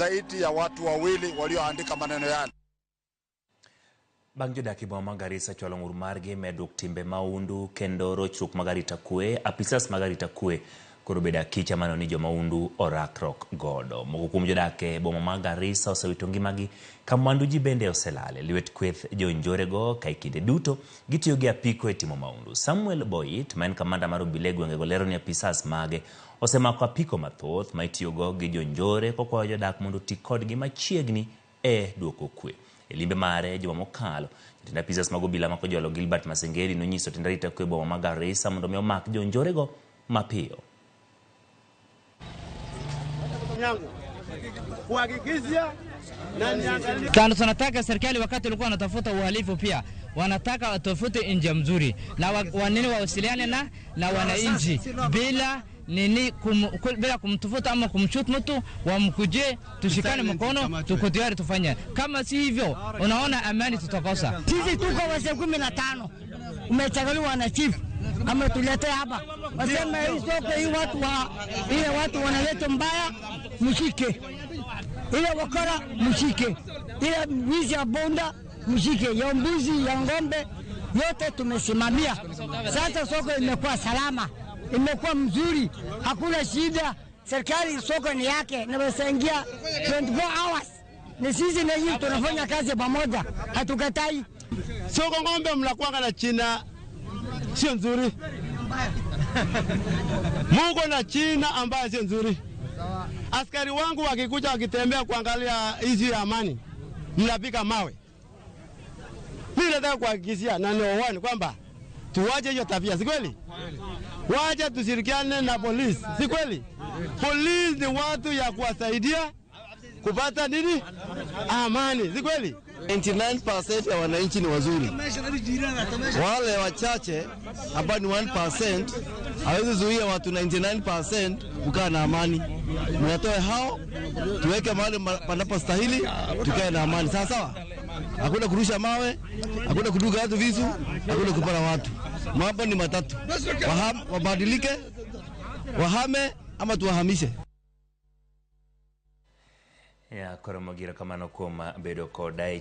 zaidi ya watu wawili walioandika maneno yale. Bang jodak iboma ma Garissa chwalo ng'ur margi medruok timbe maundu kendo rochruok magarita kwe, apisas magarita kwe koro beda kicha mano ni jo maundu orakrok godo. Moko kuom jodak e boma ma Garissa osewito ngimagi ka mwandu ji bende oselale. Liwet kweth jonjorego ka kinde duto gitiyo gi apiko e timo maundu. Samuel Boyit, ma en kamanda mar obila e gwengego, lero ni apisas mage osemako apiko mathoth ma itiyogo gi jonjore kokwayo jodak mondo ti kodgi machiegni e duoko kwe. E limbe mare juma mokalo, jotend apisas mag obila mako jolo Gilbert Masengeli nonyiso tend arita kwe boma ma Garissa mondo omak jonjorego mapiyo. Kana tunataka serikali wakati walikuwa wanatafuta uhalifu pia wanataka watafute njia mzuri na wanini wawasiliane na wananchi bila bila kumtafuta ama kumshoot mtu, wamkuje tushikane mkono, tuko tayari tufanye. Kama si hivyo unaona amani tutakosa. Sisi tuko wazee 15 umechaguliwa na chief ametuletea hapa. Wasema hii soko hii watu wanaleta mbaya mshike. Ile wakora mshike. Ile wizi ya bonda mshike. Ya mbuzi, ya ngombe yote tumesimamia. Sasa soko imekuwa salama, imekuwa mzuri, hakuna shida. Serikali soko ni yake na wasaingia 24 hours. Ni sisi na yeye tunafanya kazi pamoja, hatukatai. Soko ngombe mnakuanga na China sio nzuri. Mungu na China ambayo sio nzuri. Askari wangu wakikuja wakitembea kuangalia hizi ya amani, mnapika mawe. Mimi nataka kuhakikishia na niwaone kwamba tuwache hiyo tabia, si kweli? Waje tushirikiane na polisi, si kweli? Polisi ni watu ya kuwasaidia kupata nini? Amani, si kweli? 99% ya wananchi ni wazuri. Wale wachache ambao ni 1% hawezi zuia watu 99% kukaa na amani. Mnatoe hao, tuweke mahali panapostahili, tukae na amani. Sawa sawa? Hakuna kurusha mawe, hakuna kuduga watu visu, hakuna kupora watu. Mambo ni matatu. Wabadilike, wahame ama tuwahamishe. Ya koromagira kamano kuom bedo koda e